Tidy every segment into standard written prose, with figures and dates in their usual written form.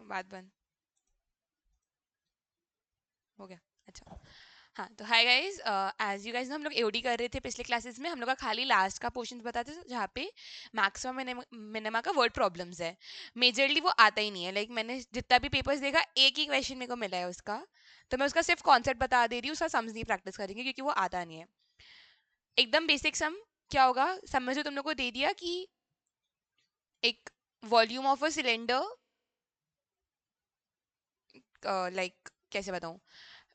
बात बंद हो गया। अच्छा, हाँ तो hi guys, as you guys know हम लोग एओडी कर रहे थे पिछले क्लासेस में। हम लोग का खाली लास्ट का पोर्शन बताते थे जहाँ पे मैक्सिमम मिनिमा का वर्ड प्रॉब्लम्स है। मेजरली वो आता ही नहीं है। लाइक मैंने जितना भी पेपर्स देखा एक ही क्वेश्चन मेरे को मिला है उसका, तो मैं उसका सिर्फ कॉन्सेप्ट बता दे रही हूँ, उसका सम्स नहीं प्रैक्टिस करेंगे क्योंकि वो आता नहीं है। एकदम बेसिक सम क्या होगा, समझो तुम लोग को दे दिया कि एक volume of a cylinder, like कैसे बताऊं,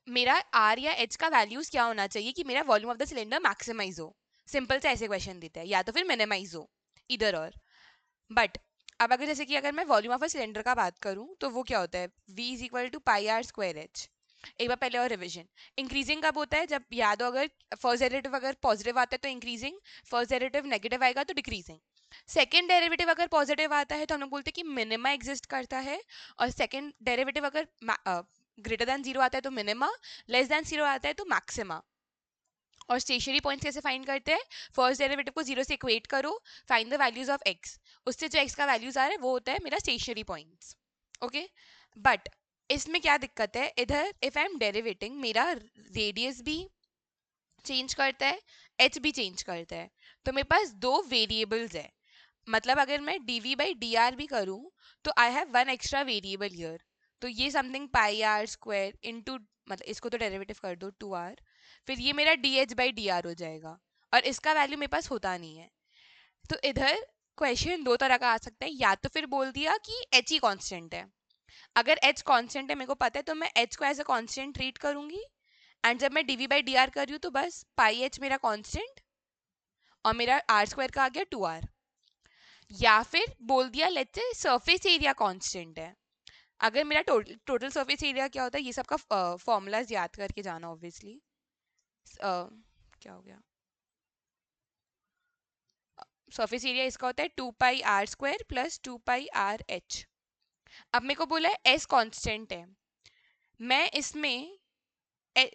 मेरा आर या एच का वैल्यूज क्या होना चाहिए कि मेरा volume of the cylinder maximise हो। सिंपल से ऐसे क्वेश्चन देते हैं, या तो फिर मिनिमाइज हो, इधर और। बट अब अगर जैसे कि अगर मैं वॉल्यूम ऑफ अ सिलेंडर का बात करूं तो वो क्या होता है, v is equal to pi r square h. एक बार पहले और रिविजन। इंक्रीजिंग कब होता है, जब याद हो, अगर फर्स्ट डेरिवेटिव अगर पॉजिटिव आता है तो इंक्रीजिंग, फर्स्ट डेरिवेटिव नेगेटिव आएगा तो डिक्रीजिंग। सेकंड डेरिवेटिव अगर पॉजिटिव आता है तो हम लोग बोलते हैं कि मिनिमा एग्जिस्ट करता है। और सेकंड डेरिवेटिव अगर ग्रेटर देन जीरो आता है तो मिनिमा, लेस देन जीरो आता है तो मैक्सिमा। और स्टेशनरी पॉइंट्स कैसे फाइंड करते हैं, फर्स्ट डेरिवेटिव को जीरो से इक्वेट करो, find the values of x, उससे जो एक्स का वैल्यूज आ रहा है वो होता है मेरा स्टेशनरी पॉइंट्स। ओके, बट इसमें क्या दिक्कत है, इधर इफ आई एम डेरिवेटिंग मेरा रेडियस भी चेंज करता है, एच भी चेंज करता है, तो मेरे पास दो वेरिएबल्स है। मतलब अगर मैं dv बाई डी आर भी करूँ तो I have one extra variable here. तो ये something pi r square into, मतलब इसको तो डेरिवेटिव कर दो 2r, फिर ये मेरा dh बाई डी आर हो जाएगा। और इसका वैल्यू मेरे पास होता नहीं है। तो इधर क्वेश्चन दो तरह का आ सकता है, या तो फिर बोल दिया कि h ही कांस्टेंट है। अगर h कांस्टेंट है मेरे को पता है तो मैं h को एज अ कांस्टेंट ट्रीट करूंगी। एंड जब मैं dv बाई डी आर कर रही हूँ तो बस पाई h मेरा कांस्टेंट और मेरा आर स्क्वायर का आ गया 2r। या फिर बोल दिया let's say surface area constant है। अगर मेरा टोटल सरफेस एरिया क्या होता है, ये सबका फॉर्मूलाज याद करके जाना ऑब्वियसली। क्या हो गया, सरफेस एरिया इसका होता है 2 पाई r स्क्वायर प्लस 2 पाई r h। अब मेरे को बोला है s कांस्टेंट है, मैं इसमें ए,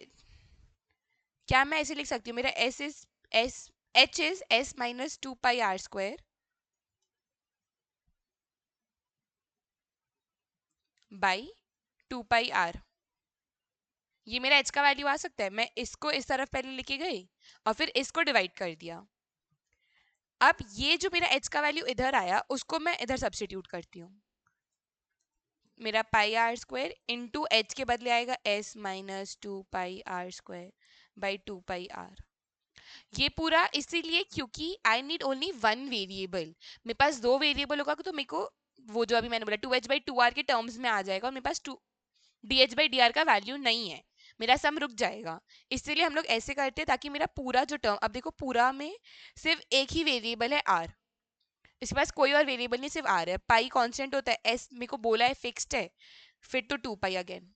क्या मैं ऐसे लिख सकती हूँ, मेरा s h is s minus 2 pi r square by 2 pi r। ये मेरा h का वैल्यू आ सकता है, मैं इसको इस तरफ पहले लेके गई और फिर इसको डिवाइड कर दिया। अब ये जो मेरा h का वैल्यू इधर आया उसको मैं इधर सब्स्टिट्यूट करती हूँ। मेरा पाई आर स्क्वायर इंटू एच के बदले आएगा s minus 2 pi r square by 2 pi r। ये पूरा इसीलिए क्योंकि I need only one variable. मेरे पास दो वेरिएबल होगा तो मेरे को वो जो अभी मैंने बोला 2h बाई 2r के टर्म्स में आ जाएगा, और मेरे पास 2 dh बाई डी आर का वैल्यू नहीं है, मेरा सम रुक जाएगा। इसीलिए हम लोग ऐसे करते हैं ताकि मेरा पूरा जो टर्म, अब देखो पूरा में सिर्फ एक ही वेरिएबल है r, इसके पास कोई और वेरिएबल नहीं, सिर्फ r है। पाई कांस्टेंट होता है, s मेरे को बोला है फिक्स्ड है, फिर तो 2 पाई अगेन।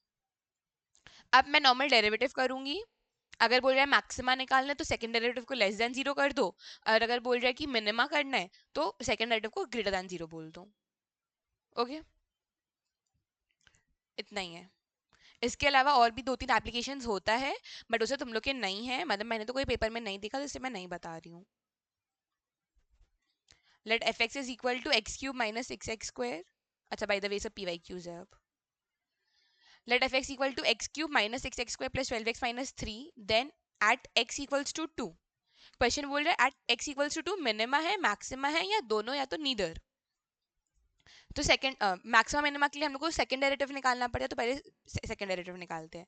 अब मैं नॉर्मल डेरिवेटिव करूंगी। अगर बोल रहा है मैक्सिमा निकालना है तो सेकंड डेरिवेटिव को लेस देन जीरो कर दो, और अगर बोल रहा है कि मिनिमा करना है तो सेकंड डेरिवेटिव को ग्रेटर देन जीरो बोल दो। ओके, इतना ही है। इसके अलावा और भी दो तीन एप्लीकेशंस होता है, बट उसे तुम लोग के नहीं है, मतलब मैंने तो कोई पेपर में नहीं देखा तो इससे मैं नहीं बता रही हूँ। Let f x is equal to x cube minus 6x square. अच्छा बाय द वे सब पी वाई क्यूज है। अब let f(x) equal to x cube minus 6x square plus 12x minus 3, then at x equals to 2। Question बोल रहा है at x equals to 2 minima है, maxima है, या दोनों, या तो नीदर। तो सेकंड मैक्सिमम मिनिमा के लिए हम लोग को सेकंड डेरिवेटिव निकालना पड़ेगा, तो पहले सेकंड डेरिवेटिव निकालते हैं।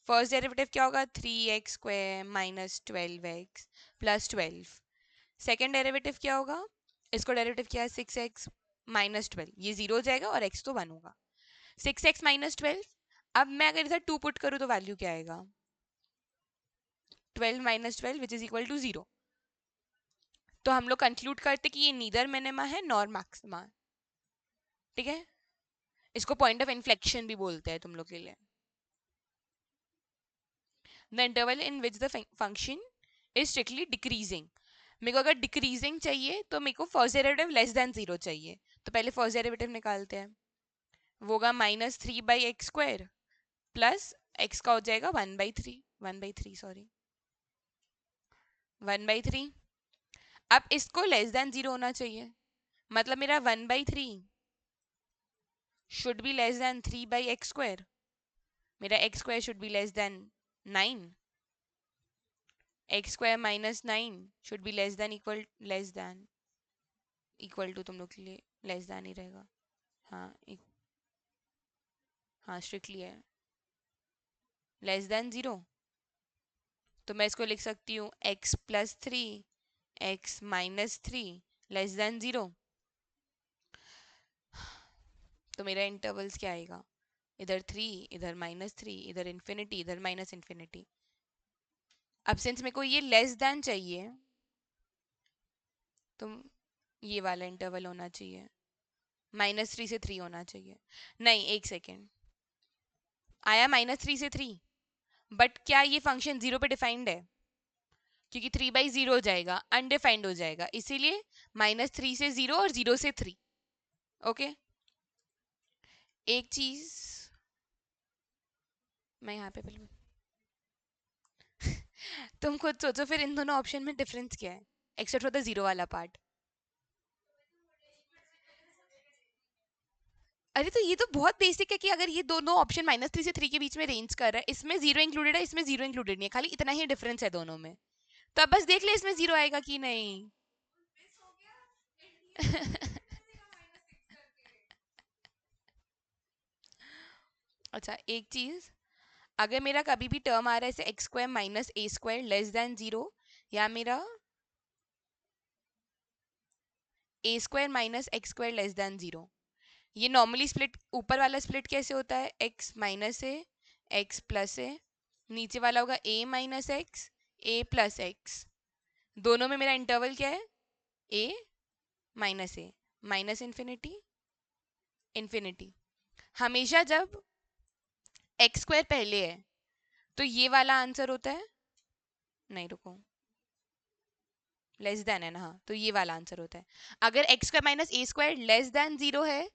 फर्स्ट डेरिवेटिव क्या होगा, 3x square minus 12x plus 12। Second derivative क्या होगा, इसको डेरिवेटिव क्या है 6x माइनस 12, ये जीरो हो जाएगा और x तो 1 होगा। 6x माइनस 12, अब मैं अगर इधर 2 पुट करूँ तो वैल्यू क्या आएगा, 12 minus 12 which is equal to 0। तो हम लोग कंक्लूड करते कि ये नीदर मिनिमा है नॉर मैक्सिमा। ठीक है, इसको पॉइंट ऑफ इन्फ्लेक्शन भी बोलते हैं तुम लोग के लिए। The interval in which the function is strictly decreasing. मेरे को अगर डिक्रीजिंग चाहिए तो मेरे को first derivative less than zero चाहिए, तो पहले फर्स्ट डेरिवेटिव निकालते हैं। वो होगा minus 3 by x square plus x का हो जाएगा 1/3 सॉरी 1/3। अब इसको लेस देन जीरो होना चाहिए, मतलब मेरा 1/3 should be less then 3/x². मेरा x² should be less than 9. x² minus 9 should be equal to, तुम लोग के लिए लेस देन ही रहेगा. हाँ हाँ स्ट्रिक्टली है लेस देन 0. तो मैं इसको लिख सकती हूँ x+3 x-3 लेस देन 0. तो मेरा इंटरवल्स क्या आएगा? इधर 3, इधर -3, इधर इन्फिनिटी, इधर माइनस इन्फिनिटी. अब सिंस मेरे को ये लेस देन चाहिए तो ये वाला इंटरवल होना चाहिए. -3 से 3 होना चाहिए. नहीं, एक सेकेंड. आया -3 से 3, बट क्या ये फंक्शन 0 पे डिफाइंड है? क्योंकि 3/0 हो जाएगा, अनडिफाइंड हो जाएगा, इसीलिए -3 से 0 और 0 से 3. ओके. एक चीज मैं यहाँ पे पहले तुम खुद सोचो फिर इन दोनों ऑप्शन में डिफरेंस क्या है एक्सेप्ट फॉर द 0 वाला पार्ट. अरे तो ये तो बहुत बेसिक है कि अगर ये दोनों ऑप्शन -3 से 3 के बीच में रेंज कर रहा है, इसमें 0 इंक्लूडेड है, इसमें 0 इंक्लूडेड नहीं है, खाली इतना ही डिफरेंस है दोनों में. तो अब बस देख ले इसमें 0 आएगा कि नहीं. अच्छा एक चीज, अगर मेरा कभी भी टर्म आ रहा है ऐसे x² minus a² less than 0, या मेरा a² minus x² less than 0, ये नॉर्मली स्प्लिट, ऊपर वाला स्प्लिट कैसे होता है? x माइनस ए x प्लस ए, नीचे वाला होगा a minus x a plus x. दोनों में मेरा इंटरवल क्या है? a minus A minus infinity infinity. हमेशा जब x² पहले है तो ये वाला आंसर होता है, नहीं रुको, लेस देन है ना, हाँ, तो ये वाला आंसर होता है. अगर x² minus a² less than 0 है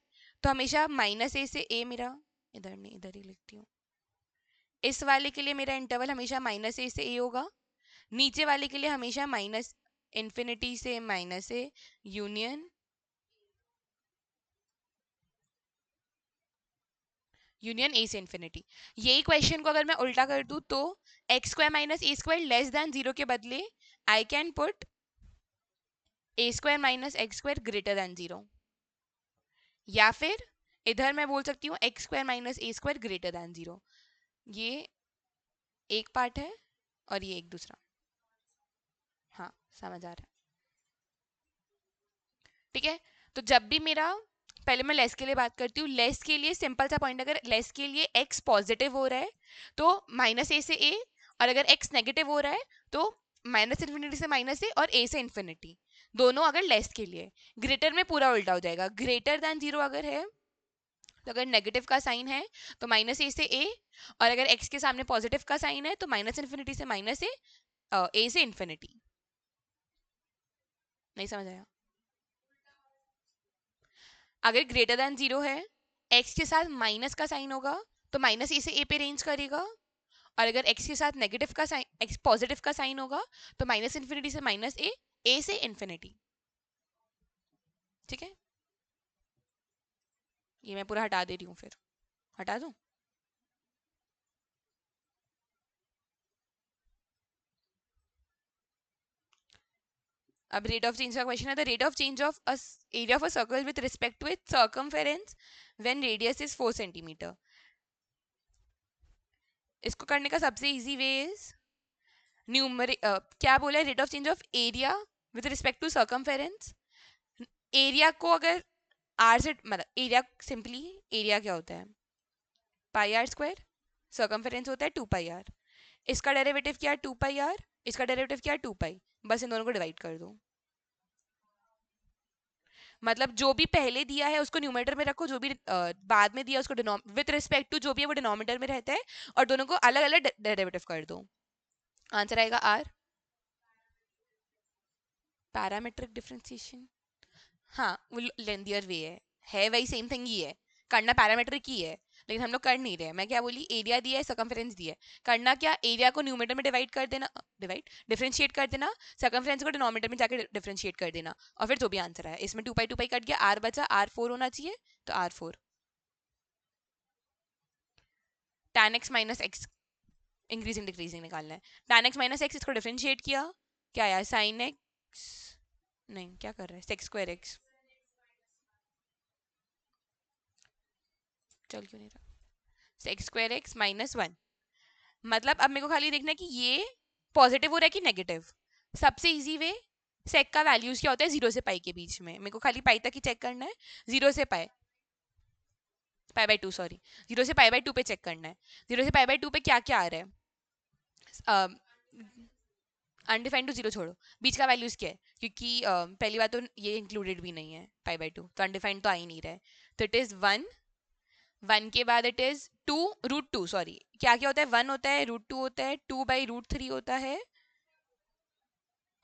तो हमेशा -a से a, मेरा इधर नहीं इधर ही लिखती हूँ, इस वाले के लिए मेरा इंटरवल हमेशा -a से a होगा. नीचे वाले के लिए हमेशा माइनस इन्फिनिटी से -a यूनियन a से इन्फिनिटी. यही क्वेश्चन को अगर मैं उल्टा कर दूं तो x² minus a² less than 0 के बदले I can put a² minus x² greater than 0, या फिर इधर मैं बोल सकती हूँ x² minus a² greater than 0. ये एक पार्ट है और ये एक दूसरा. हाँ समझ आ रहा है. ठीक है. तो जब भी मेरा, पहले मैं लेस के लिए बात करती हूँ. लेस के लिए सिंपल सा पॉइंट, अगर लेस के लिए x पॉजिटिव हो रहा है तो -a से a, और अगर x नेगेटिव हो रहा है तो -इन्फिनिटी से -a और a से इन्फिनिटी. दोनों अगर लेस के लिए. ग्रेटर में पूरा उल्टा हो जाएगा. ग्रेटर देन 0 अगर है तो अगर नेगेटिव का साइन है तो -a से a, और अगर x के सामने पॉजिटिव का साइन है तो -इन्फिनिटी से -a से इन्फिनिटी. नहीं समझ आया? अगर ग्रेटर देन 0 है, x के साथ माइनस का साइन होगा तो -a से a पे रेंज करेगा, और अगर x के साथ नेगेटिव का साइन, x पॉजिटिव का साइन होगा तो -इन्फिनिटी से -a से इन्फिनिटी. ठीक है. ये मैं पूरा हटा दे रही हूँ, फिर हटा दूँ. अब रेट ऑफ चेंज का क्वेश्चन है. The rate of change of area of a circle with respect to its circumference when radius is 4 centimetre. इसको करने का सबसे इजी वे इज क्या बोला है? Rate of change of area with respect to circumference. Area को अगर are से, मतलब एरिया, सिंपली एरिया क्या होता है? πr². सर्कमफेरेंस होता है 2πr. इसका डेरिवेटिव क्या है? 2πr. इसका डेरिवेटिव क्या है? 2π. बस इन दोनों को डिवाइड कर दो. मतलब जो भी पहले दिया है उसको न्यूमरेटर में रखो, जो भी बाद में दिया उसको विद रिस्पेक्ट टू जो भी है वो डिनोमिनेटर में रहता है, और दोनों को अलग अलग डेरिवेटिव कर दो. आंसर आएगा आर. पैरामेट्रिक डिफरेंशिएशन, हाँ वो लेंदियर वे है वही सेम थिंग ही है. करना पैरामेट्रिक ही है, लेकिन हम लोग कर नहीं रहे. मैं क्या बोली? एरिया दिया है, सर्कमफेरेंस दिया है. करना क्या? एरिया को न्यूमरेटर में डिवाइड कर देना, डिफरेंशिएट कर देना. सर्कमफेरेंस को डिनोमिनेटर में जाकर डिफरेंशिएट कर देना, और फिर जो भी आंसर आया. इसमें 2π 2π कट गया, आर बचा, R4 होना चाहिए, तो R4. tan x minus x, increasing decreasing निकालना है। tan x माइनस एक्स, इसको डिफरेंशिएट किया, क्या आया, sin x, नहीं क्या कर रहा है, sec स्क्वायर x, चल क्यों नहीं रहा, sec स्क्वायर x माइनस 1। मतलब अब मेरे को खाली देखना है कि ये पॉजिटिव हो रहा है कि नेगेटिव। सबसे इजी वे, सेक का वैल्यूज क्या होता है 0 से पाई के बीच में, मेरे को खाली पाई तक ही चेक करना है। 0 से पाई, पाई बाय 2 सॉरी, 0 से पाई बाय 2 पे चेक करना है। 0 से पाई बाय 2 पे क्या क्या आ रहा है, अनडिफाइंड टू 0 छोड़ो, बीच का वैल्यूज क्या है, क्योंकि पहली बात तो ये इंक्लूडेड भी नहीं है पाई बाय 2, तो अनडिफाइंड तो आ ही नहीं रहा है। तो इट इज 1, 1 के बाद इट इज 2 रूट 2, सॉरी क्या क्या होता है, 1 होता है, रूट 2 होता है, 2 बाई रूट 3 होता है,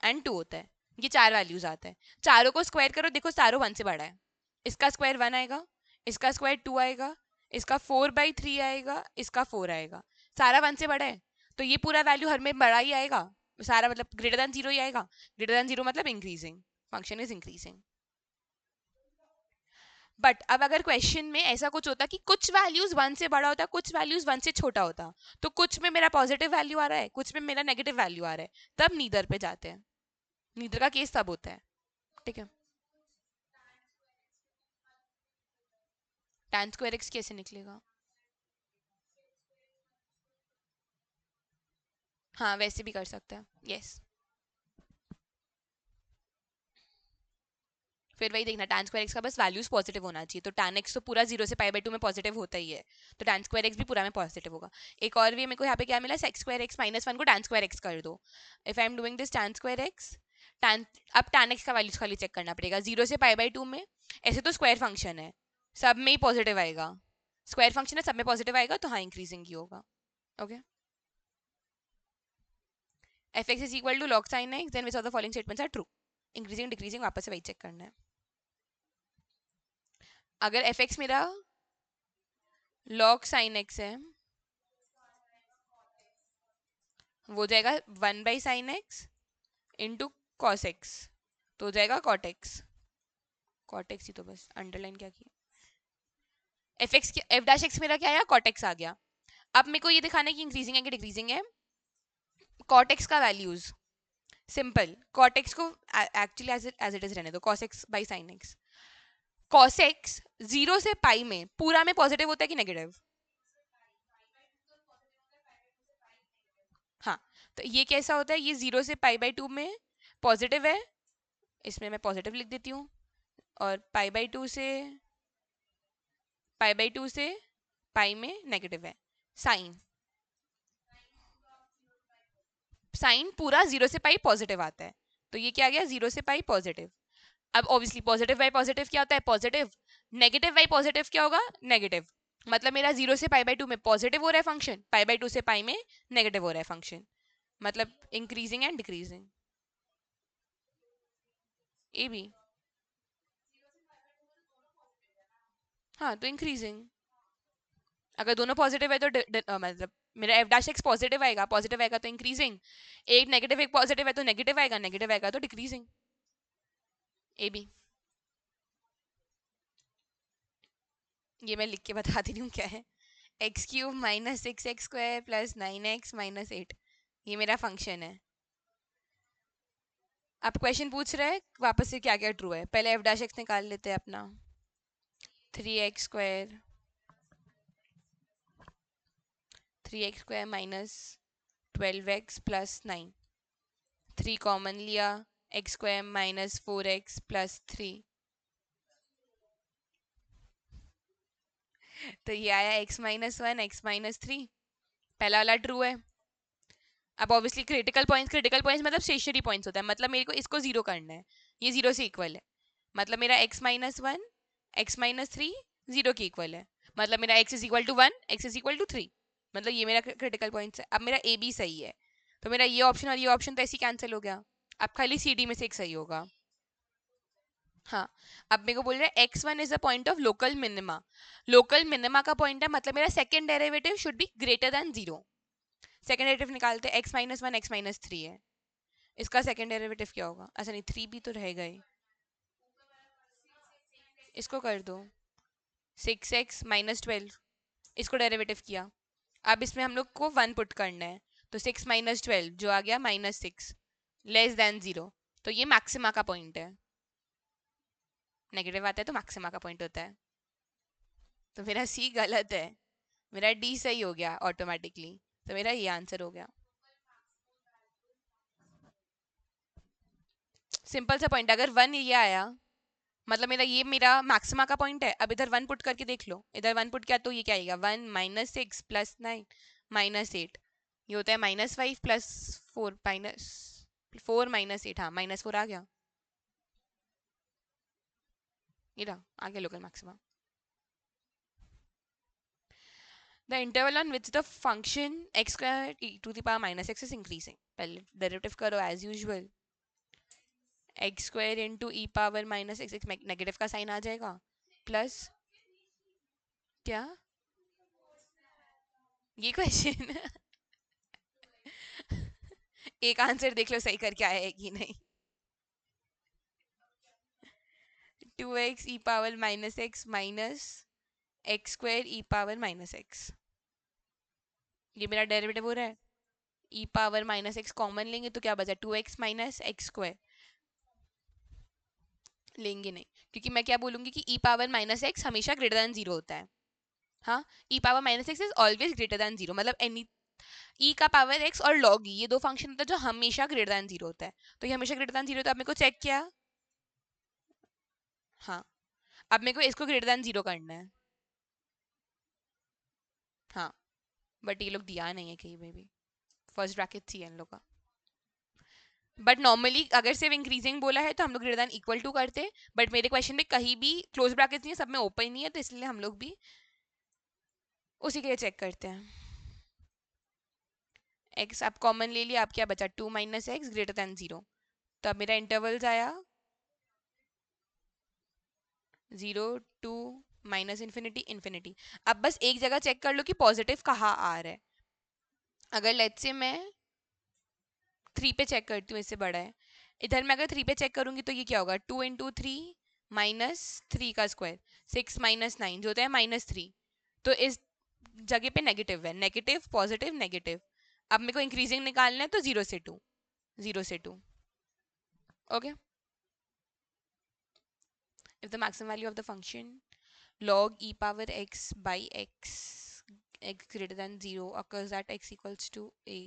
एंड 2 होता है। ये चार वैल्यूज आते हैं, चारों को स्क्वायर करो, देखो चारों 1 से बड़ा है। इसका स्क्वायर 1 आएगा, इसका स्क्वायर 2 आएगा, इसका 4/3 आएगा, इसका 4 आएगा, सारा 1 से बड़ा है। तो ये पूरा वैल्यू हर में बड़ा ही आएगा, सारा मतलब ग्रेटर देन 0 ही आएगा। ग्रेटर देन 0 मतलब increasing, function is increasing. But अब अगर क्वेश्चन में ऐसा कुछ होता कि कुछ वैल्यूज 1 से बड़ा होता, कुछ वैल्यूज 1 से छोटा होता, तो कुछ में मेरा पॉजिटिव वैल्यू आ रहा है, कुछ में मेरा नेगेटिव वैल्यू आ रहा है, तब नीदर पे जाते हैं। नीदर का केस तब होता है। ठीक है, tan स्क्वायर एक्स कैसे निकलेगा, हाँ वैसे भी कर सकते हैं, यस। फिर वही देखना, tan स्क्वायर एक्स का बस वैल्यूज पॉजिटिव होना चाहिए, तो tan एक्स तो पूरा 0 से पाई बाय 2 में पॉजिटिव होता ही है, तो tan स्क्वायर एक्स भी पूरा में पॉजिटिव होगा। एक और भी मेरे को यहाँ पे क्या मिला, sec स्क्वायर एक्स माइनस 1 को tan स्क्वायर एक्स कर दो। If I am doing this tan square x, tan, अब tan एक्स का वैल्यूज खाली चेक करना पड़ेगा 0 से पाई बाय 2 में। ऐसे तो स्क्वायर फंक्शन है, सब में ही पॉजिटिव आएगा, स्क्वायर फंक्शन है सब में पॉजिटिव आएगा, तो हाँ इंक्रीजिंग ही होगा। Okay, f x is equal to log sine x, then which of the following statements are true. Increasing decreasing वापस से वही चेक करना है। अगर एफ एक्स मेरा लॉग साइन एक्स है, वो हो जाएगा 1/sin x into cos x, तो हो जाएगा कॉट एक्स। कॉट एक्स ही तो बस अंडरलाइन क्या किया, F x F dash x मेरा क्या आया, कॉट एक्स आ गया। अब मेरे को ये दिखाना है कि इंक्रीजिंग है कि डिक्रीजिंग है। कॉट एक्स का वैल्यूज सिंपल, कॉट एक्स को एक्चुअली एज इट इज रहने दो, cos x by sine x. Cos x 0 से पाई में पूरा में पॉजिटिव होता है कि नेगेटिव, हाँ। तो ये कैसा होता है, ये 0 से पाई बाई 2 में पॉजिटिव है, इसमें मैं पॉजिटिव लिख देती हूँ, और पाई बाई टू से पाई में नेगेटिव है। साइन, साइन पूरा 0 से पाई पॉजिटिव आता है, तो ये क्या आ गया 0 से पाई पॉजिटिव। अब ऑब्वियसली पॉजिटिव बाई पॉजिटिव क्या होता है, पॉजिटिव। नेगेटिव बाई पॉजिटिव क्या होगा, नेगेटिव। मतलब मेरा 0 से पाई बाई 2 में पॉजिटिव हो रहा है फंक्शन, पाई बाई 2 से पाई में नेगेटिव हो रहा है फंक्शन, मतलब increasing and decreasing. A B, हाँ तो इंक्रीजिंग। अगर दोनों पॉजिटिव है तो मतलब मेरा एफ डैश एक्स पॉजिटिव आएगा, पॉजिटिव आएगा तो इंक्रीजिंग। एक नेगेटिव एक पॉजिटिव है तो नेगेटिव आएगा, नेगेटिव आएगा तो डिक्रीजिंग। ए बी, ये मैं लिख के बता दे रही हूँ क्या है, x cube minus 6x² plus 9x minus 8, ये मेरा फंक्शन है। अब क्वेश्चन पूछ रहे हैं वापस से क्या क्या ट्रू है, पहले एफ डैश एक्स निकाल लेते हैं अपना, 3x² 3x² minus 12x plus 9, 3 common लिया, x² माइनस 4x प्लस 3, तो ये आया x माइनस 1 x माइनस 3, पहला वाला ट्रू है। अब ऑब्वियसली क्रिटिकल पॉइंट्स मतलब स्टेशनरी पॉइंट्स होता है, मतलब मेरे को इसको जीरो करना है, ये 0 से इक्वल है, मतलब मेरा x माइनस 1 x माइनस 3 0 के इक्वल है, मतलब मेरा x is equal to 1 x is equal to 3, मतलब ये मेरा क्रिटिकल पॉइंट है। अब मेरा ए बी सही है, तो मेरा ये ऑप्शन और ये ऑप्शन तो ऐसे ही कैंसिल हो गया, अब खाली सी डी में से एक सही होगा। हाँ, अब मेरे को बोल रहा है x1 is a point of local minima, local minima का पॉइंट है, मतलब मेरा second derivative should be greater than 0। Second derivative निकालते हैं, x माइनस 1 x माइनस 3 है, इसका सेकंड डेरिवेटिव क्या होगा, अच्छा नहीं 3 भी तो रहेगा ही, इसको कर दो 6x माइनस 12, इसको डेरिवेटिव किया, अब इसमें हम लोग को 1 पुट करना है, तो 6 - 12 जो आ गया -6 << 0। तो ये मैक्सिमा का पॉइंट है, नेगेटिव आता है तो मैक्सिमा का पॉइंट होता है। तो मेरा सी गलत है, मेरा डी सही हो गया ऑटोमेटिकली। तो मेरा ये आंसर हो गया। सिंपल सा पॉइंट, अगर 1 ये आया मतलब मेरा ये मेरा मैक्सिमा का पॉइंट है। अब इधर 1 पुट करके देख लो, इधर 1 पुट किया तो ये क्या आएगा, 1 - 6 + 9 -8। ये होता है -5 + 4 -4 -8। हाँ -4 आ गया, ये रहा आ गया local maxima. The interval on which the function x² e⁻ x is increasing. पहले डेरिवेटिव करो as usual, x² e⁻ x negative का साइन आ जाएगा, प्लस क्या ये क्वेश्चन एक आंसर देख लो सही करके आया है कि नहीं। 2x e⁻ x x² e⁻ x, ये मेरा डेरिवेटिव हो रहा है। e⁻ x कॉमन लेंगे तो क्या बचा, 2x - x²। लेंगे नहीं, क्योंकि मैं क्या बोलूंगी कि e⁻ x हमेशा ग्रेटर देन 0 होता है। हाँ, e⁻ x is always greater than 0, मतलब एनी e का पावर x और log e, ये दो फंक्शन होता है जो हमेशा ग्रेटर देन 0 होता है। तो ये हमेशा ग्रेटर देन 0 तो अब मेरे को चेक किया। हाँ, अब मेरे को इसको ग्रेटर देन 0 करना है। हाँ, बट ये लोग दिया नहीं है कहीं में भी, फर्स्ट ब्रैकेट ही है इन लोग का। बट नॉर्मली अगर सिर्फ इंक्रीजिंग बोला है तो हम लोग ग्रेटर देन इक्वल टू करते, बट मेरे क्वेश्चन में कहीं भी क्लोज ब्रैकेट नहीं है, सब में ओपन नहीं है, तो इसलिए हम लोग भी उसी के लिए चेक करते हैं। x आप कॉमन ले लिया, आप क्या बचा, 2 - x ग्रेटर देन 0। तो अब मेरा इंटरवल्स आया 0 2 -∞ इन्फिनिटी। अब बस एक जगह चेक कर लो कि पॉजिटिव कहाँ आ रहा है। अगर लेट्स से मैं 3 पे चेक करती हूँ, इससे बड़ा है, इधर मैं अगर 3 पे चेक करूंगी तो ये क्या होगा, 2 × 3 -3 का स्क्वायर 6 - 9 जो होता है -3। तो इस जगह पे नेगेटिव है, नेगेटिव पॉजिटिव नेगेटिव। अब मेरे को इंक्रीजिंग निकालना है तो 0 से 2, 0 से 2। Okay, if the maximum value of the function log e⁻x by x greater than 0 occurs at x equals to a।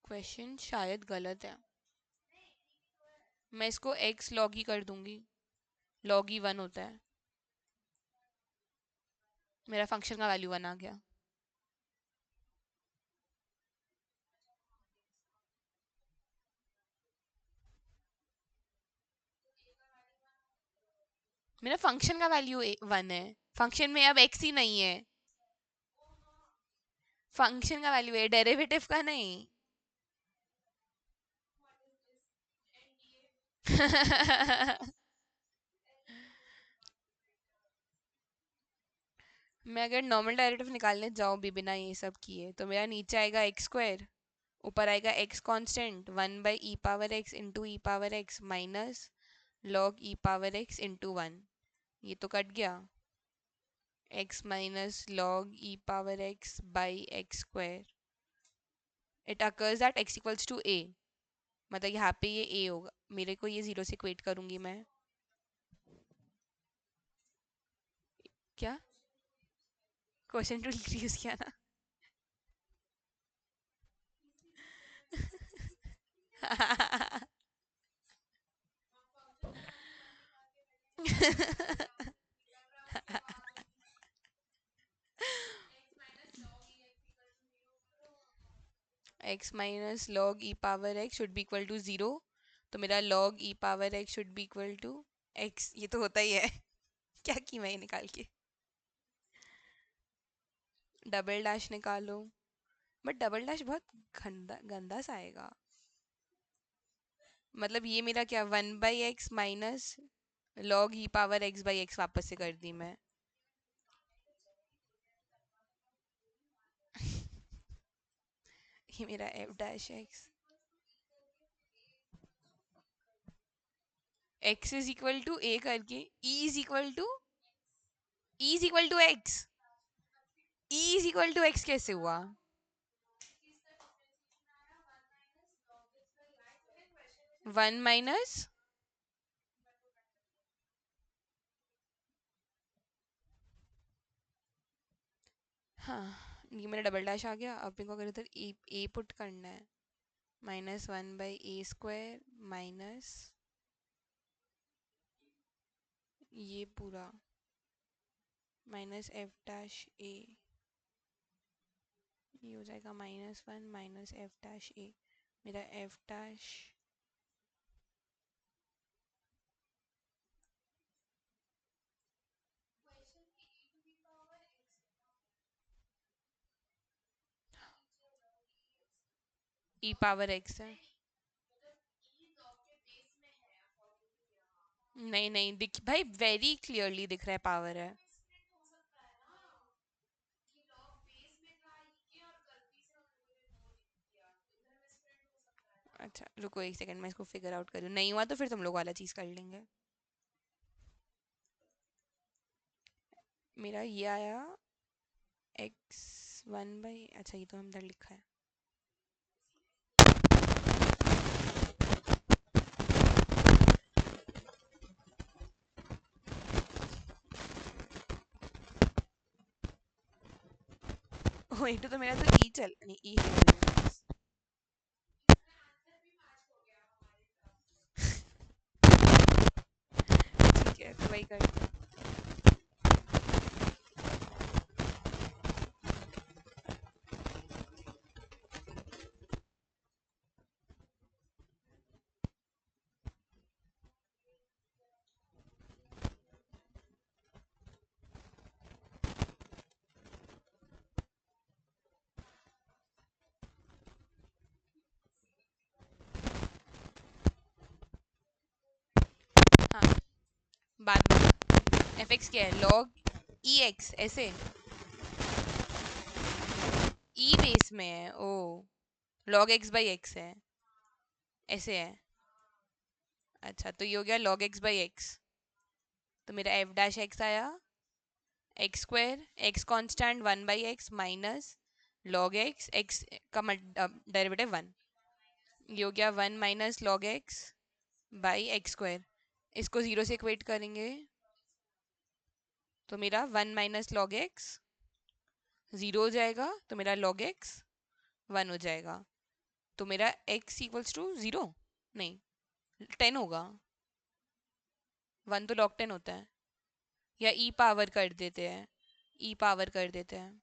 Question शायद गलत है, मैं इसको x log ही कर दूंगी, log e 1 होता है, मेरा फंक्शन का वैल्यू 1 आ गया। मेरा फंक्शन का वैल्यू 1 है, फंक्शन में अब x ही नहीं है, फंक्शन का वैल्यू है, डेरिवेटिव का नहीं। मैं अगर नॉर्मल डेरिवेटिव निकालने जाऊँ भी बिना ये सब किए तो मेरा नीचे आएगा x², ऊपर आएगा x constant 1/e⁻x into e⁻x minus log e⁻x into 1। ये तो कट गया, x minus log e⁻x by x²। It occurs at x equals to a, मतलब यहाँ पे ये a होगा, मेरे को ये 0 से इक्वेट करूंगी मैं। क्या क्वेश्चन टू यूज किया ना x minus log e⁻x should be equal to 0, तो मेरा log e⁻x should be equal to x, ये तो होता ही है क्या की मैं निकाल के, डबल डैश निकालो, बट डबल डैश बहुत गंदा गंदा सा आएगा। मतलब ये मेरा क्या 1/x minus log e⁻x by x वापस से कर दी मैं ये मेरा f dash x is equal to a करके e is equal to e is equal to x, e is equal to x कैसे हुआ? वन माइनस, हाँ ये मेरा डबल डैश आ गया। अब मेरे को अगर इधर ए पुट करना है, minus one by A square minus ये पूरा माइनस एफ डैश ए, ये हो जाएगा minus one minus F dash A. मेरा F dash E power X है। नहीं नहीं दिख भाई, वेरी क्लियरली दिख रहा है पावर है। अच्छा रुको एक सेकंड, मैं इसको फिगर आउट करूँ, नहीं हुआ तो फिर तुम लोग वाला चीज़ कर लेंगे। मेरा ये आया एक्स वन बाई, अच्छा ये तो हम इधर लिखा है। ओ ये तो मेरा तो ई चल नहीं, ई है मेरे पास। ठीक है तो वही कर। हाँ बात बता, एफ एक्स क्या है? लॉग ई एक्स ऐसे, ई बेस में है ओ, लॉग एक्स बाई एक्स है ऐसे है। अच्छा तो ये हो गया लॉग एक्स बाई एक्स, तो मेरा एफ डैश एक्स आया x square, x constant one by x minus log x, x का डेरिवेटिव वन, ये हो गया one minus log x by x square. इसको जीरो से इक्वेट करेंगे तो मेरा one minus log x zero हो जाएगा, तो मेरा लॉग एक्स वन हो जाएगा। तो मेरा एक्स इक्वल्स टू जीरो, नहीं टेन होगा, वन तो लॉग टेन होता है। या ई पावर कर देते हैं, ई पावर कर देते हैं,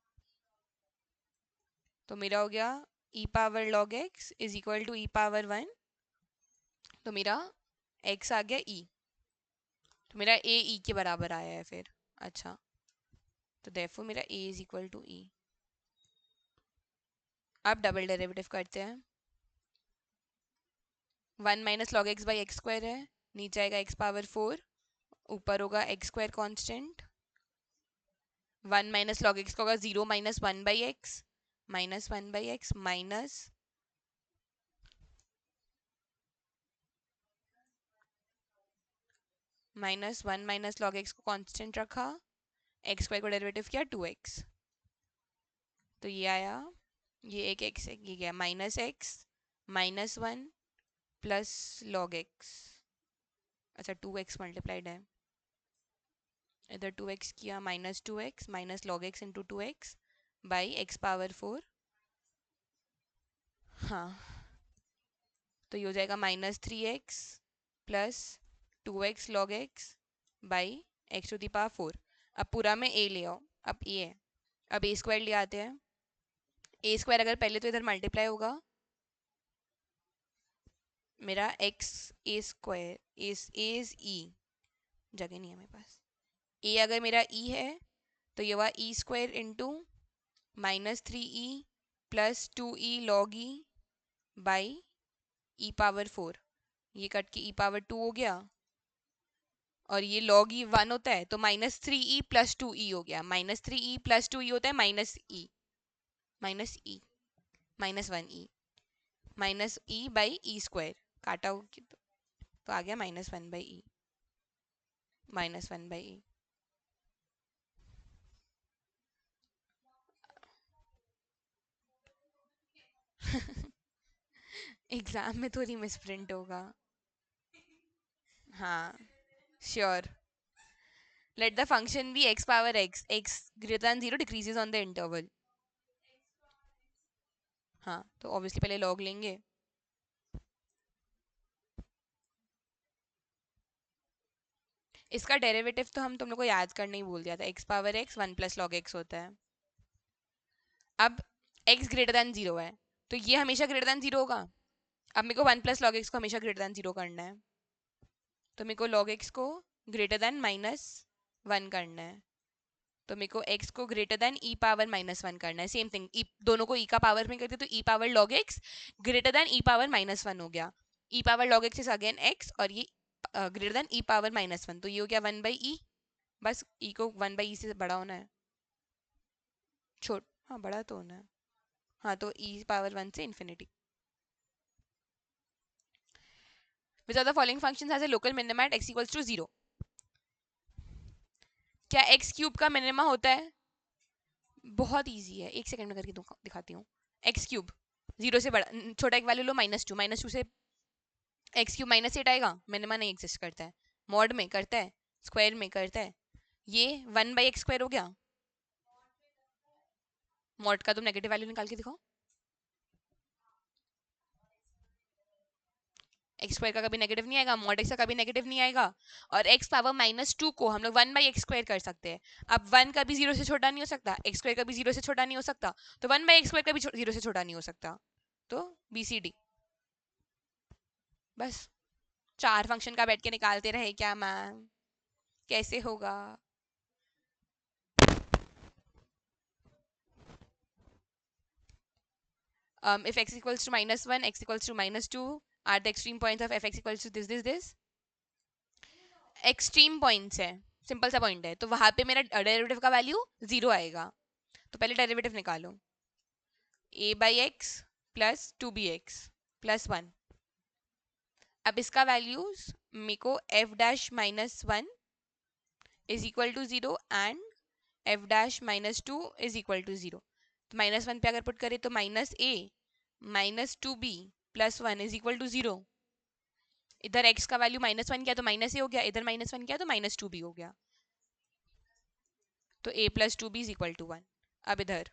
तो मेरा हो गया E power log X is equal to E power one, तो मेरा एक्स आ गया ई, तो मेरा ए ई के बराबर आया है फिर। अच्छा तो देयरफॉर मेरा ए इज इक्वल टू ई। अब डबल डेरिवेटिव करते हैं, one minus log x by x square है, नीचे आएगा एक्स पावर फोर, ऊपर होगा x square constant, one minus log x का होगा zero minus one by x, minus one by x minus one minus log x को constant रखा, x square को डेरिवेटिव किया टू एक्स, तो ये आया, ये एक एक्स है, ये गया minus x minus one plus log x, अच्छा टू एक्स मल्टीप्लाइड है, इधर टू एक्स किया minus two x minus log x into two x by x power four. हाँ तो ये हो जाएगा minus three x plus two x log x by x to the power four. अब पूरा में ए ले आओ, अब ए है, अब ए स्क्वायर ले आते हैं, ए स्क्वायर अगर पहले तो इधर मल्टीप्लाई होगा, मेरा एक्स ए स्क्वायर इज ई, जगह नहीं है मेरे पास, ए अगर मेरा ई है तो ये हुआ E square into minus three E plus two E log E by E power four, ये कट के ई पावर टू हो गया, और ये लॉग ई वन होता है तो minus three E plus two E हो गया, minus three E plus two E होता है minus E minus one E minus E by E square, काटा हो तो आ गया minus one by E, minus one by E. Exam में थोड़ी मिस प्रिंट होगा. हाँ, sure. Let the function be x power x. X greater than 0 decreases on the interval. हाँ, तो obviously पहले log लेंगे. इसका डेरिवेटिव तो हम तुम लोग को याद करने ही भूल दिया था. x power x 1 plus log x होता है. अब x ग्रेटर दैन 0 है, तो ये हमेशा ग्रेटर दैन 0 होगा. अब मेरे को 1 प्लस लॉग x को हमेशा ग्रेटर दैन 0 करना है, तो मेरे को log x को ग्रेटर दैन -1 करना है. तो मेरे को x को ग्रेटर देन e पावर -1 करना है. सेम थिंग, दोनों को e का पावर में करते तो e power log x greater than e power -1 हो गया. e power log x is again x, और ये ग्रेटर देन e पावर -1, तो ये हो गया 1/e. बस e को 1/e से बड़ा होना है. छोट हाँ, बड़ा तो होना है. हाँ, तो e पावर 1 से infinity. Which of the following functions has a local minima at x equals to 0. क्या x क्यूब का मिनिमा होता है? बहुत इजी है, एक सेकंड में करके दिखाती हूँ. एक्स क्यूब 0 से बड़ा, छोटा एक वैल्यू लो, -2 से एक्स क्यूब -8 आएगा. मिनिमा नहीं एग्जिस्ट करता है. मॉड में करता है, स्क्वायर में करता है. ये 1/x² हो गया. मॉड का तुम नेगेटिव वैल्यू निकाल के दिखाओ. एक्स स्क्वायर का कभी नेगेटिव नहीं आएगा, मॉड एक्स का कभी नेगेटिव नहीं आएगा. और एक्स पावर -2 को हम लोग 1/x² कर सकते हैं. अब 1 कभी 0 से छोटा नहीं हो सकता, एक्स स्क्वायर कभी 0 से छोटा नहीं हो सकता, तो 1/x² कभी 0 से छोटा नहीं हो सकता. तो BCD. बस 4 फंक्शन का बैठ के निकालते रहे क्या मैम? कैसे होगा? If x equals to -1, x equals to -2 are the extreme points of fx equals to this. Extreme points है, सिंपल सा पॉइंट है, तो वहां पे मेरा डेरिवेटिव का वैल्यू 0 आएगा. तो पहले डेरिवेटिव निकालो. a/x plus 2bx plus 1. अब इसका वैल्यूज मेरे को f'-1 is equal to 0 and f'-2 is equal to 0. तो -1 पे अगर पुट करें तो -a -2b plus 1 is equal to 0. इधर x का वैल्यू -1 किया तो -a हो गया, इधर -1 किया तो -2b हो गया. तो a plus 2b is equal to 1. अब इधर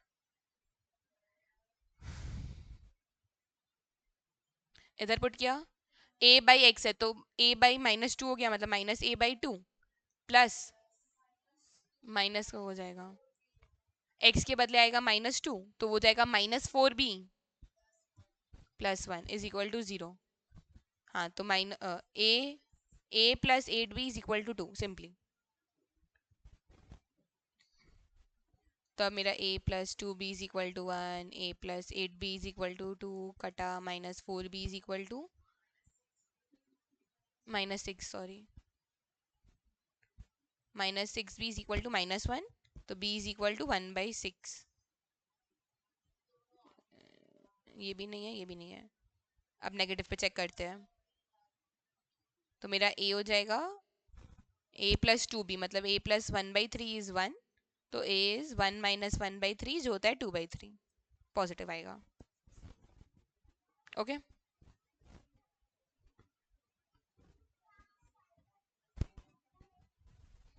पुट किया, a/x है तो a/-2 हो गया, मतलब -a/2 प्लस माइनस का हो जाएगा, x के बदले आएगा -2, तो वो जाएगा -4b plus 1 is equal to 0. हाँ, तो a plus 8b is equal to 2 simply. तो अब मेरा a plus 2b is equal to 1, a plus 8b is equal to 2, कटा -4b is equal to -6, sorry, -6b is equal to -1, तो b is equal to 1/6. ये भी नहीं है, ये भी नहीं है. अब नेगेटिव पे चेक करते हैं. तो मेरा a हो जाएगा a प्लस 2b, मतलब a प्लस 1/3 इज 1, तो a इज 1 माइनस 1/3 जो होता है 2/3. पॉजिटिव आएगा. ओके.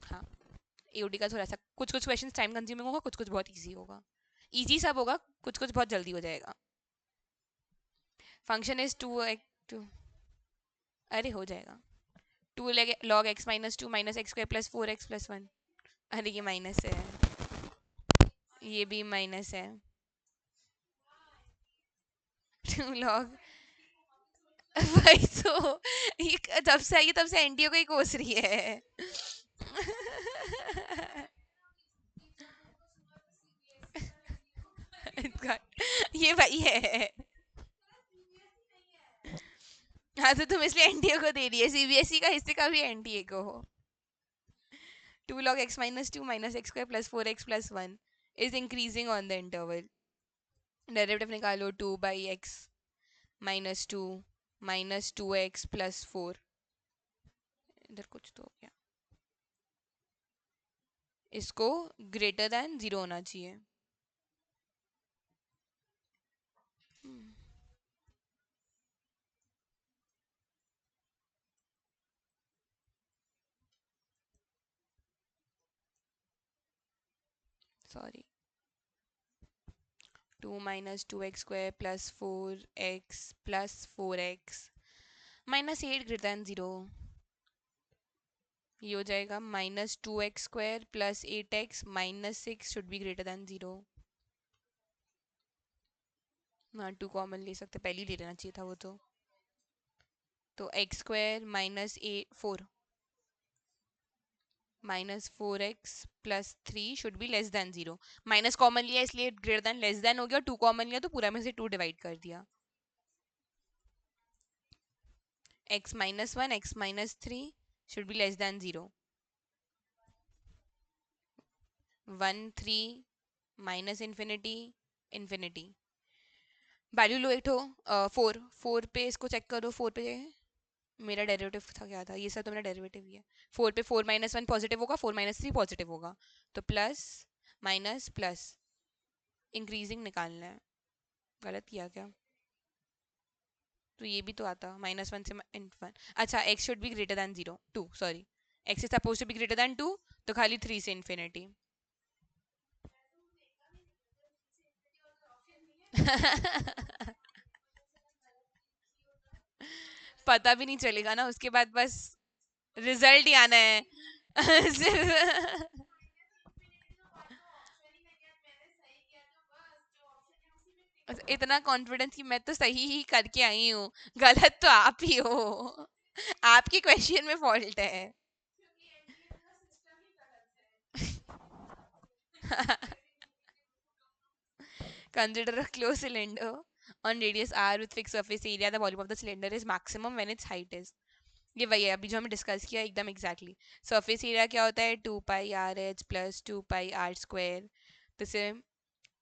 हाँ, AOD का थोड़ा सा कुछ क्वेश्चंस टाइम कंज्यूमिंग होगा, कुछ कुछ बहुत इजी होगा. इजी सब होगा, कुछ कुछ बहुत जल्दी हो जाएगा. फंक्शन इज 2 अरे हो जाएगा. 2 log x -2 -x² plus 4x plus 1. अरे ये माइनस है, ये भी माइनस है. 2 log भाई तो ये तब से आई, तब से एनटीओ को ही कोस रही है. ये भाई है. हाँ, तो तुम इसलिए एनटीए को दे रही है, सीबीएसई का हिस्से का भी एनटीए को हो. 2 log x -2 -x² plus 4x plus 1 is increasing on the interval. Derivative निकालो. 2/x -2 -2x plus 4. इधर कुछ तो हो गया, इसको ग्रेटर देन 0 होना चाहिए. Sorry, 2 minus 2x² plus 4x minus 8 greater than 0। ये हो जाएगा -2x² plus 8x minus 6 should be greater than 0। हाँ, 2 कॉमन ले सकते, पहले ही ले लेना चाहिए था वो तो x² minus 4 -4x plus 3 should be less than 0। Minus common लिया इसलिए ग्रेटर दैन लेस दैन हो गया, 2 कॉमन लिया तो पूरा में से 2 डिवाइड कर दिया। x minus 1 x minus 3 should be less than 0। 1 3 minus infinity infinity. Value लो एक हो 4 पे इसको चेक करो। 4 पे मेरा डेरिवेटिव था, क्या था ये सब तो मेरा डेरिवेटिव ही है। 4 पे 4 माइनस 1 पॉजिटिव होगा, 4 माइनस 3 पॉजिटिव होगा, तो प्लस माइनस प्लस इंक्रीजिंग निकालना है। गलत किया क्या? तो ये भी तो आता -1 से वन। अच्छा, x should be greater than 0 2 sorry, x is suppose to be greater than 2, तो खाली 3 से इन्फिनिटी। पता भी नहीं चलेगा ना उसके बाद, बस रिजल्ट ही आना है। सिर्फ इतना कॉन्फिडेंस कि मैं तो सही ही करके आई हूँ, गलत तो आप ही हो। आपकी क्वेश्चन में फॉल्ट है। Consider a closed cylinder on radius r with fixed surface area. The volume of the cylinder is maximum when its height is। ये वही है अभी जो हमने डिस्कस किया एकदम एग्जैक्टली। सरफेस एरिया क्या होता है? 2πr(h) plus 2πr²। तो इसे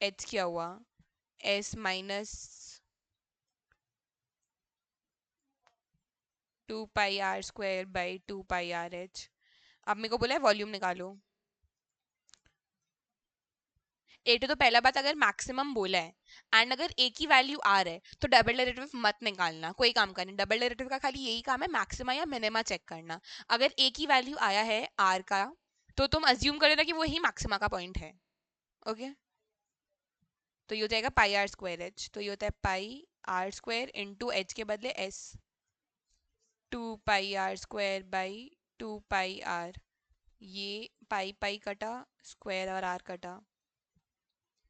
h क्या हुआ? s minus 2πr² by 2πrh। अब मेरे को बोला है वॉल्यूम निकालो। एट तो पहला बात, अगर मैक्सिमम बोला है एंड अगर एक ही वैल्यू आर है तो डबल डेरिवेटिव मत निकालना, कोई काम का नहीं। डबल डेरिवेटिव का खाली यही काम है मैक्सिमा या मिनिमा चेक करना। अगर एक ही वैल्यू आया है आर का तो तुम अज्यूम कर लेना कि वो ही मैक्सिमा का पॉइंट है। ओके, तो ये हो जाएगा πr²h। तो ये होता है πr² इंटू एच के बदले एस, 2πr² बाई 2πr। ये पाई पाई कटा, स्क्वायर और आर कटा,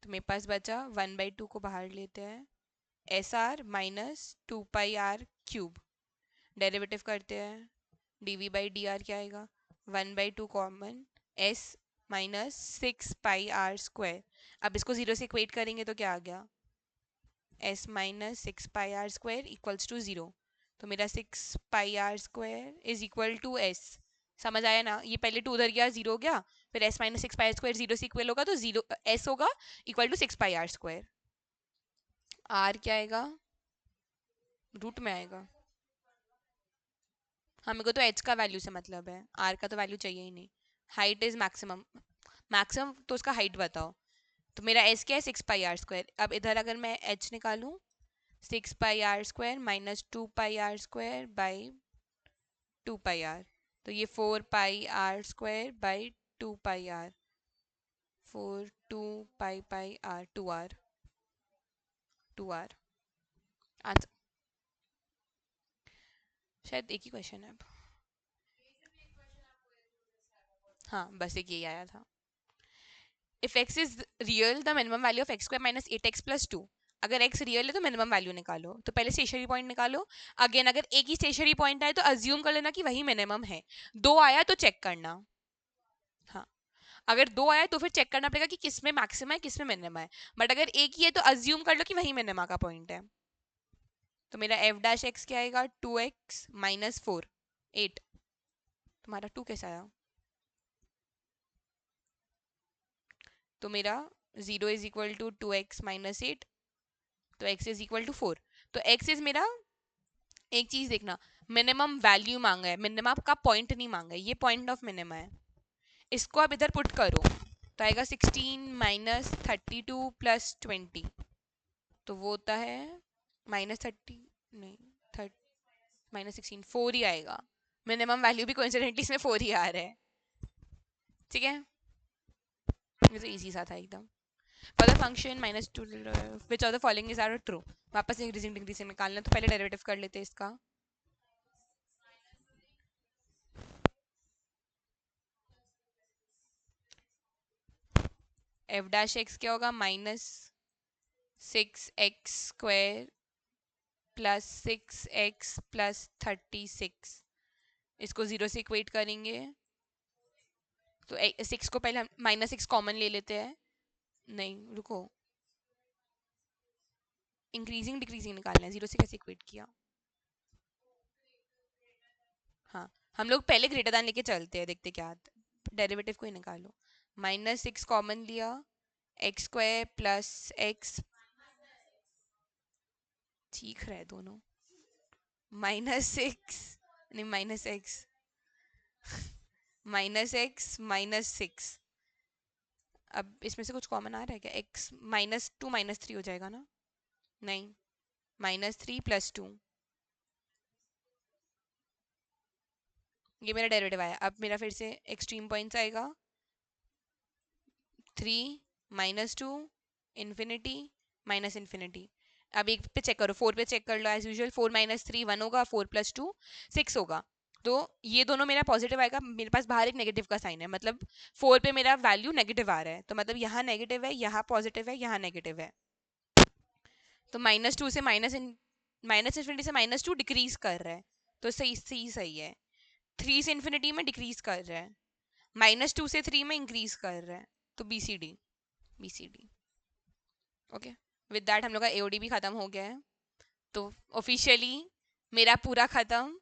तो मेरे पास बचा 1/2 को बाहर लेते हैं, S R minus 2πr³ derivative करते हैं, dv/dr क्या आएगा? 1/2 कॉमन, एस माइनस 6πr²। अब इसको 0 से इक्वेट करेंगे तो क्या आ गया? S minus 6πr² equals to 0। तो मेरा 6πr² is equal to S. समझ आया ना? ये पहले 2 उधर गया, 0 हो गया, फिर s माइनस 6πr² 0 से इक्वल होगा तो 0 s होगा इक्वल टू 6πr²। r क्या आएगा? रूट में आएगा। हाँ, मेरे को तो h का वैल्यू से मतलब है, r का तो वैल्यू चाहिए ही नहीं। हाइट इज मैक्सिमम, मैक्सिमम तो उसका हाइट बताओ। तो मेरा s क्या है? 6πr²। अब इधर अगर मैं h निकालूं, 6πr² minus 2πr² by 2πr, तो ये 4πr² by 2πr, 4 2 pi pi r 2r answer. शायद एक ही क्वेश्चन है अब। हाँ, बस एक यही आया था। If x is real the minimum value of x² minus 8x plus 2। अगर x रियल है तो मिनिमम वैल्यू निकालो। तो पहले स्टेशनरी पॉइंट निकालो। अगेन अगर एक ही स्टेशनरी पॉइंट आए तो अज्यूम कर लेना कि वही मिनिमम है। दो आया तो चेक करना। हाँ, अगर दो आया तो फिर चेक करना पड़ेगा कि किस में मैक्सिमा है किस में मिनिमा है। बट अगर एक ही है तो अज्यूम कर लो कि वही मिनिमा का पॉइंट है। तो मेरा f' क्या आएगा? 2x minus 4 8। तुम्हारा 2 कैसे आया? तो मेरा 0 is equal to 2x minus 8, तो x इज इक्वल टू 4। तो x इज मेरा, एक चीज देखना, मिनिमम वैल्यू मांगा है, मिनिमा का पॉइंट नहीं मांगा है, ये पॉइंट ऑफ मिनिमा है। इसको आप इधर पुट करो तो आएगा 16 माइनस 32 प्लस 20, तो वो होता है -30, नहीं, -16, 4 ही आएगा। मिनिमम वैल्यू भी कोइंसिडेंटली इसमें 4 ही आ रहा है। ठीक है, ये तो इजी सा था एकदम. For the function minus 2, which of the following is are true. वापस इंक्रीजिंग डिग्री से निकालना, तो पहले डेरिवेटिव कर लेते हैं इसका. एफ डैश एक्स क्या होगा? -6x² +6x +36. इसको 0 से इक्वेट करेंगे तो 6 को पहले हम -6 कॉमन ले लेते हैं. नहीं रुको, इंक्रीजिंग डिक्रीजिंग निकालना है, 0 से कैसे इक्वेट किया? हाँ, हम लोग पहले ग्रेटर दैन लेके चलते हैं, देखते क्या आता है. डेरिवेटिव को ही निकालो. -6 कॉमन लिया, x² +x. ठीक रहे दोनों. -6 नहीं, -x -x -6. अब इसमें से कुछ कॉमन आ रहा है क्या? x -2 -3 हो जाएगा ना? नहीं, -3 +2. ये मेरा डेरिवेटिव आया. अब मेरा फिर से एक्सट्रीम पॉइंट्स आएगा. 3 -2 इन्फिनिटी -इन्फिनिटी. अब एक पे चेक करो, 4 पे चेक कर लो एज यूजुअल. 4 -3 1 होगा, 4 + 2 6 होगा. तो ये दोनों मेरा पॉजिटिव आएगा. मेरे पास बाहर एक नेगेटिव का साइन है, मतलब 4 पे मेरा वैल्यू नेगेटिव आ रहा है, तो मतलब यहाँ नेगेटिव है, यहाँ पॉजिटिव है, यहाँ नेगेटिव है. तो -2 से -इन्फिनिटी से -2 डिक्रीज कर रहा है, तो सही सही सही है. 3 से इन्फिनिटी में डिक्रीज कर रहा है, -2 से 3 में इंक्रीज कर रहा है. तो BCD. BCD. Okay. With that हम लोग का AOD भी खत्म हो गया है. तो ऑफिशियली मेरा पूरा खत्म.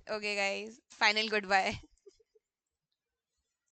Okay guys, final good bye.